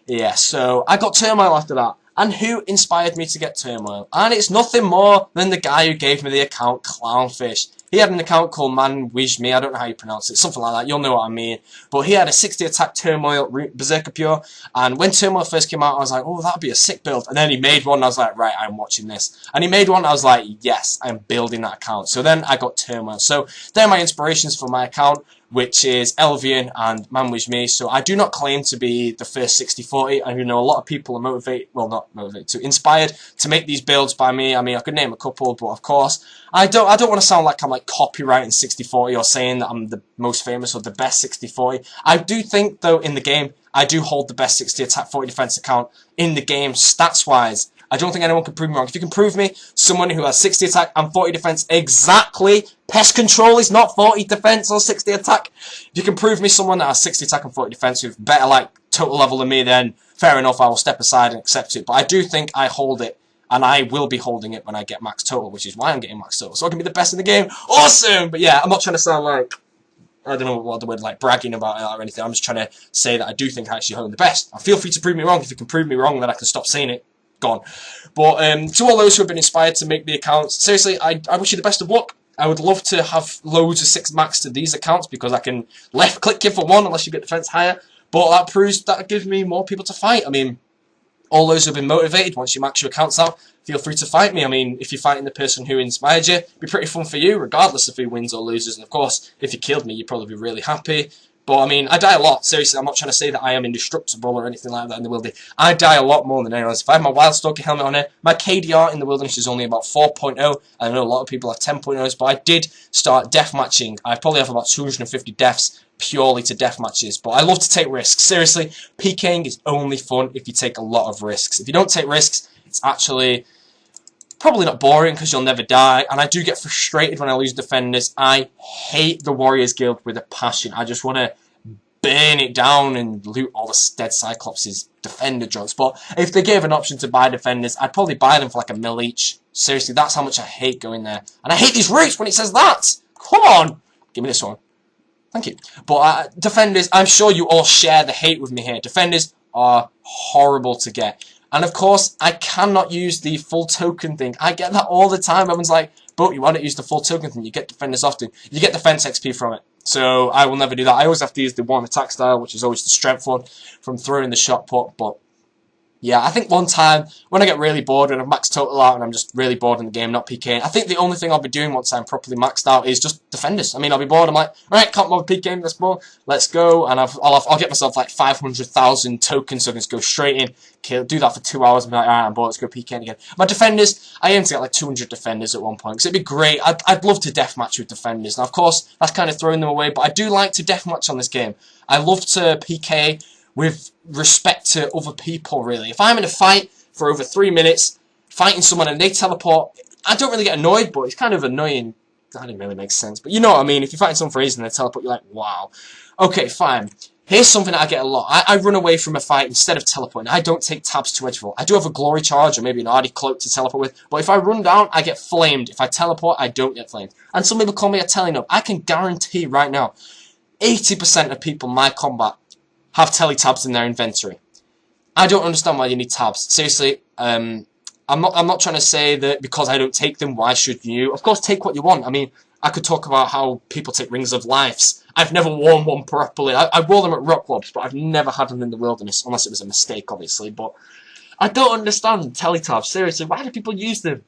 yeah, so I got Turmoil after that. And who inspired me to get Turmoil? And it's nothing more than the guy who gave me the account, Clownfish. He had an account called Man Wish Me, I don't know how you pronounce it, something like that, you'll know what I mean. But he had a 60 attack Turmoil Berserker Pure, and when Turmoil first came out, I was like, oh, that'd be a sick build. And then he made one, and I was like, right, I'm watching this. And he made one, and I was like, yes, I'm building that account. So then I got Turmoil. So they're my inspirations for my account, which is Elvian and Man Wish Me. So I do not claim to be the first 60-40. I know a lot of people are motivated, well, not motivated, inspired to make these builds by me. I mean, I could name a couple, but of course, I don't want to sound like I'm like copywriting 60-40 or saying that I'm the most famous or the best 60-40. I do think, though, in the game, I do hold the best 60 attack, 40 defense account in the game, stats-wise. I don't think anyone can prove me wrong. If you can prove me someone who has 60 attack and 40 defense exactly, pest control is not 40 defense or 60 attack. If you can prove me someone that has 60 attack and 40 defense with better like total level than me, then fair enough, I will step aside and accept it. But I do think I hold it, and I will be holding it when I get max total, which is why I'm getting max total. So I can be the best in the game. Awesome! But yeah, I'm not trying to sound like, I don't know what the word, like bragging about it or anything. I'm just trying to say that I do think I actually hold the best. And feel free to prove me wrong. If you can prove me wrong, then I can stop saying it. Gone. But to all those who have been inspired to make the accounts, seriously, I wish you the best of luck. I would love to have loads of 6 max to these accounts, because I can left click you for one unless you get defense higher, but that gives me more people to fight. I mean, all those who have been motivated, once you max your accounts out, feel free to fight me. I mean, if you're fighting the person who inspired you, it'd be pretty fun for you, regardless of who wins or loses. And of course, if you killed me, you'd probably be really happy. But, I mean, I die a lot. Seriously, I'm not trying to say that I am indestructible or anything like that in the wilderness. I die a lot more than anyone else. If I have my Wildstalker helmet on here, my KDR in the wilderness is only about 4.0. I know a lot of people have 10.0s, but I did start deathmatching. I probably have about 250 deaths purely to deathmatches. But I love to take risks. Seriously, PKing is only fun if you take a lot of risks. If you don't take risks, it's actually probably not boring, because you'll never die, and I do get frustrated when I lose defenders. I hate the Warriors Guild with a passion. I just want to burn it down and loot all the dead Cyclops' defender drugs. But if they gave an option to buy defenders, I'd probably buy them for like $1 each. Seriously, that's how much I hate going there. And I hate these routes when it says that! Come on! Give me this one. Thank you. But defenders, I'm sure you all share the hate with me here. Defenders are horrible to get. And of course, I cannot use the full token thing. I get that all the time. Everyone's like, but you want to use the full token thing. You get defenders often. You get defense XP from it. So I will never do that. I always have to use the one attack style, which is always the strength one, from throwing the shot put. But yeah, I think one time, when I get really bored, when I've maxed total out and I'm just really bored in the game, not PKing, I think the only thing I'll be doing once I'm properly maxed out is just defenders. I mean, I'll be bored, I'm like, alright, can't bother PKing this more, let's go, and I'll get myself like 500,000 tokens so I can just go straight in, do that for 2 hours, and be like, alright, I'm bored, let's go PKing again. My defenders, I aim to get like 200 defenders at one point, because it'd be great. I'd love to deathmatch with defenders. Now, of course, that's kind of throwing them away, but I do like to deathmatch on this game. I love to PK with respect to other people, really. If I'm in a fight for over 3 minutes, fighting someone and they teleport, I don't really get annoyed, but it's kind of annoying. That didn't really make sense. But you know what I mean. If you're fighting someone for reason and they teleport, you're like, wow. Okay, fine. Here's something that I get a lot. I run away from a fight instead of teleporting. I don't take tabs to edge roll. I do have a glory charge or maybe an Ardy cloak to teleport with, but if I run down, I get flamed. If I teleport, I don't get flamed. And some people call me a telling up. I can guarantee right now, 80% of people in my combat have teletabs in their inventory. I don't understand why you need tabs. Seriously, I'm not trying to say that because I don't take them, why should you? Of course, take what you want. I mean, I could talk about how people take Rings of Lives. I've never worn one properly. I wore them at rock clubs, but I've never had them in the wilderness, unless it was a mistake, obviously. But I don't understand teletabs. Seriously, why do people use them?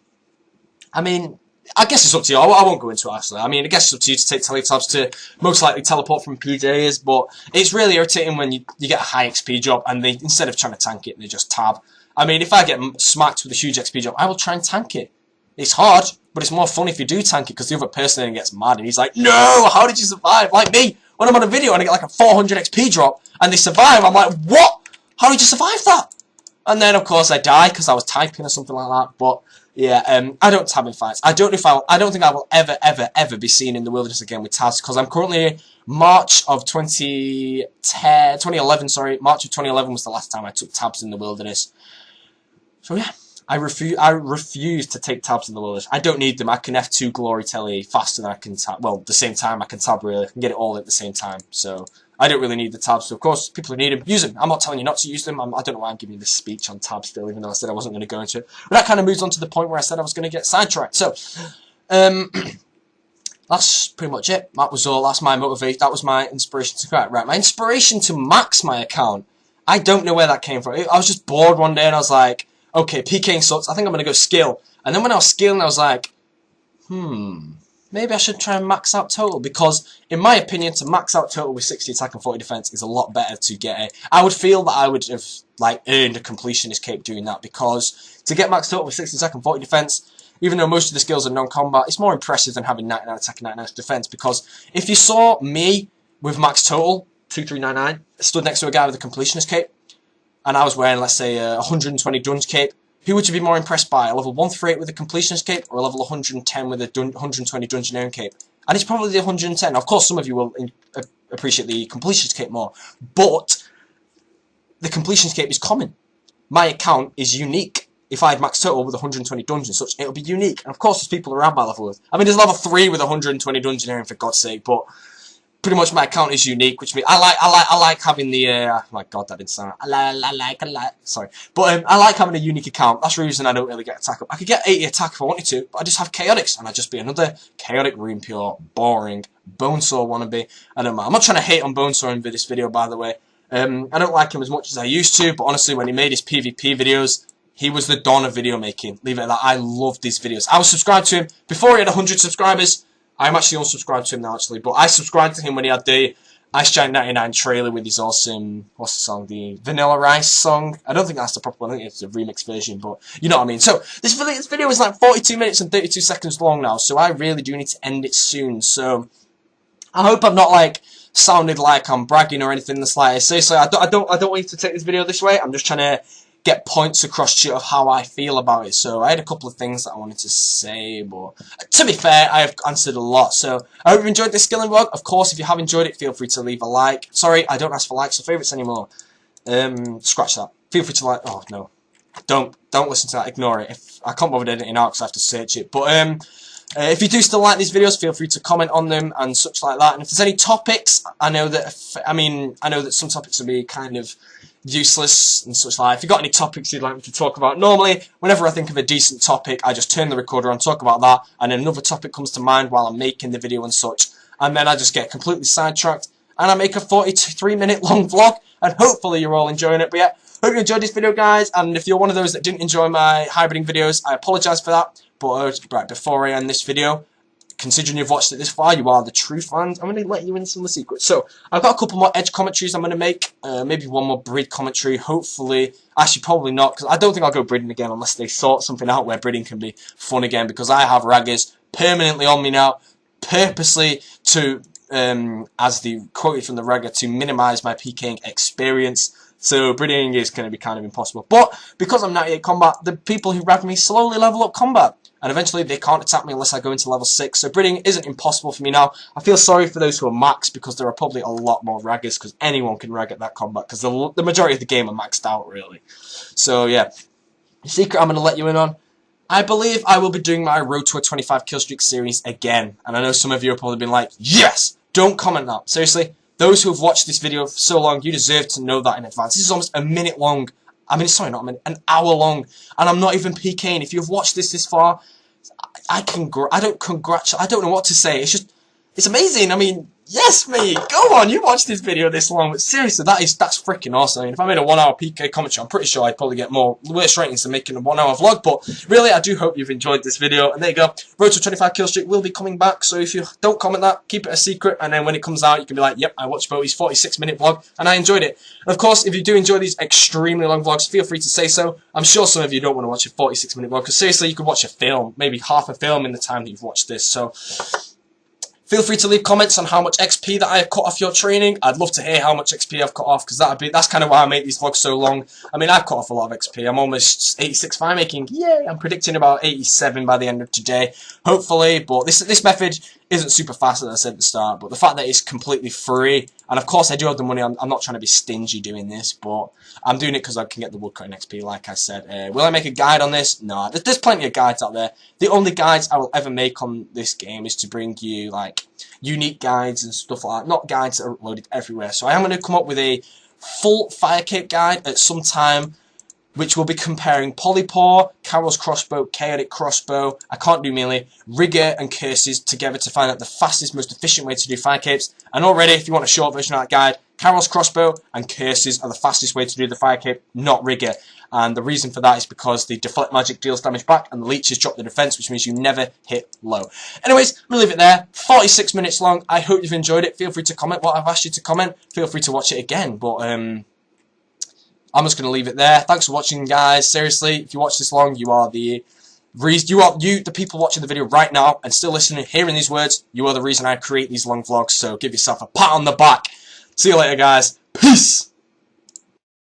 I mean, I guess it's up to you. I won't go into it, actually. I mean, I guess it's up to you to take teletabs to most likely teleport from PJs, but it's really irritating when you get a high XP job and they, instead of trying to tank it, they just tab. I mean, if I get smacked with a huge XP job, I will try and tank it. It's hard, but it's more fun if you do tank it, because the other person then gets mad and he's like, no, how did you survive? Like me, when I'm on a video and I get like a 400 XP drop and they survive, I'm like, what? How did you survive that? And then, of course, I die because I was typing or something like that, but... yeah, I don't tab in fights. I don't think I will ever be seen in the wilderness again with tabs, because I'm currently March of 2011. Sorry, March of 2011 was the last time I took tabs in the wilderness. So yeah, I refuse to take tabs in the wilderness. I don't need them. I can F2 glory telly faster than I can tab. Well, the same time I can tab, really. I can get it all at the same time. So I don't really need the tabs. So of course, people who need them, use them. I'm not telling you not to use them. I don't know why I'm giving you this speech on tabs still, even though I said I wasn't going to go into it. But that kind of moves on to the point where I said I was going to get sidetracked. So, that's pretty much it. That was all. That's my motivation. That was my inspiration to crack. Right, my inspiration to max my account. I don't know where that came from. I was just bored one day and I was like, okay, PKing sucks. I think I'm going to go skill. And then when I was skilling, I was like, maybe I should try and max out total, because in my opinion, to max out total with 60 attack and 40 defense is a lot better to get a... I would feel that I would have like earned a completionist cape doing that, because to get max total with 60 attack and 40 defense, even though most of the skills are non-combat, it's more impressive than having 99 attack and 99 defense, because if you saw me with max total 2399 stood next to a guy with a completionist cape, and I was wearing, let's say, a 120 dunge cape, who would you be more impressed by? A level 138 with a completionist cape, or a level 110 with a 120 dungeoneering cape? And it's probably the 110. Of course, some of you will appreciate the completionist cape more, but the completionist cape is common. My account is unique. If I had max total with 120 dungeons and such, it would be unique. And of course, there's people around my level. I mean, there's level 3 with 120 dungeoneering, for God's sake, but pretty much my account is unique, which means I like having the oh my God, that didn't sound sorry, but I like having a unique account. That's the reason I don't really get attack up. I could get 80 attack if I wanted to, but I just have chaotics, and I'd just be another chaotic rune pure, boring Bonesaw wannabe. I don't mind. I'm not trying to hate on Bonesaw in this video, by the way. I don't like him as much as I used to, but honestly, when he made his PvP videos, he was the dawn of video making. Leave it at that. I loved these videos. I was subscribed to him before he had 100 subscribers. I'm actually unsubscribed to him now, actually, but I subscribed to him when he had the Ice Giant 99 trailer with his awesome, what's the song, the Vanilla Rice song. I don't think that's the proper one, I think it's a remix version, but you know what I mean. So, this video is like 42 minutes and 32 seconds long now, so I really do need to end it soon. So, I hope I'm not, like, sounded like I'm bragging or anything in the slightest. Seriously, I don't want you to take this video this way. I'm just trying to get points across to you of how I feel about it. So I had a couple of things that I wanted to say, but to be fair, I have answered a lot. So I hope you enjoyed this skilling vlog. Of course, if you have enjoyed it, feel free to leave a like. Sorry, I don't ask for likes or favourites anymore. Scratch that. Feel free to like. Oh no, don't listen to that. Ignore it. If I can't bother editing out because I have to search it. But if you do still like these videos, feel free to comment on them and such like that. And if there's any topics, I know that some topics will be kind of useless and such like. If you've got any topics you'd like me to talk about, normally whenever I think of a decent topic, I just turn the recorder on, talk about that, and then another topic comes to mind while I'm making the video and such, and then I just get completely sidetracked and I make a 43-minute long vlog, and hopefully you're all enjoying it. But yeah, hope you enjoyed this video, guys, and if you're one of those that didn't enjoy my hybriding videos, I apologise for that. But right, before I end this video, considering you've watched it this far, you are the true fans, I'm going to let you in some of the secrets. So, I've got a couple more edge commentaries I'm going to make, maybe one more breed commentary, hopefully. Actually, probably not, because I don't think I'll go breeding again unless they sort something out where breeding can be fun again, because I have raggers permanently on me now, purposely to, as the quoted from the ragger, to minimise my PKing experience. So breeding is going to be kind of impossible. But because I'm 98 combat, the people who rag me slowly level up combat. And eventually they can't attack me unless I go into level 6. So breeding isn't impossible for me now. I feel sorry for those who are max, because there are probably a lot more raggers, because anyone can rag at that combat, because the majority of the game are maxed out, really. So yeah, the secret I'm going to let you in on, I believe I will be doing my Road to a 25 kill streak series again. And I know some of you have probably been like, yes! Don't comment that. Seriously, those who have watched this video for so long, you deserve to know that in advance. This is almost a minute long. I mean, sorry, not a minute, an hour long, and I'm not even PKing. If you've watched this far, I don't know what to say. It's amazing. I mean, yes, mate, go on, you watched this video this long, but seriously, that's freaking awesome. I mean, if I made a 1 hour PK commentary, I'm pretty sure I'd probably get more worse ratings than making a 1 hour vlog, but really, I do hope you've enjoyed this video, and there you go. Road to 25 kill streak will be coming back, so if you don't comment that, keep it a secret, and then when it comes out, you can be like, yep, I watched Boaty's 46-minute vlog, and I enjoyed it. And of course, if you do enjoy these extremely long vlogs, feel free to say so. I'm sure some of you don't want to watch a 46-minute vlog, because seriously, you could watch a film, maybe half a film in the time that you've watched this, so feel free to leave comments on how much XP that I have cut off your training. I'd love to hear how much XP I've cut off, because that's kind of why I make these vlogs so long. I mean, I've cut off a lot of XP. I'm almost 86 Firemaking. Yay! I'm predicting about 87 by the end of today, hopefully. But this method isn't super fast, as I said at the start. But the fact that it's completely free, and of course I do have the money. I'm not trying to be stingy doing this, but I'm doing it because I can get the woodcutting XP, like I said. Will I make a guide on this? No, there's plenty of guides out there. The only guides I will ever make on this game is to bring you, like, unique guides and stuff like that. Not guides that are uploaded everywhere. So I am going to come up with a full fire cape guide at some time, which will be comparing polypore, Carol's crossbow, chaotic crossbow, I can't do melee, rigor and curses together to find out the fastest, most efficient way to do fire capes. And already, if you want a short version of that guide, Carol's crossbow and curses are the fastest way to do the fire cape, not rigor. And the reason for that is because the deflect magic deals damage back and the leeches drop the defense, which means you never hit low. Anyways, I'm going to leave it there. 46 minutes long. I hope you've enjoyed it. Feel free to comment what I've asked you to comment. Feel free to watch it again. But I'm just going to leave it there. Thanks for watching, guys. Seriously, if you watch this long, you are the reason. The people watching the video right now and still listening, hearing these words. You are the reason I create these long vlogs. So give yourself a pat on the back. See you later, guys. Peace.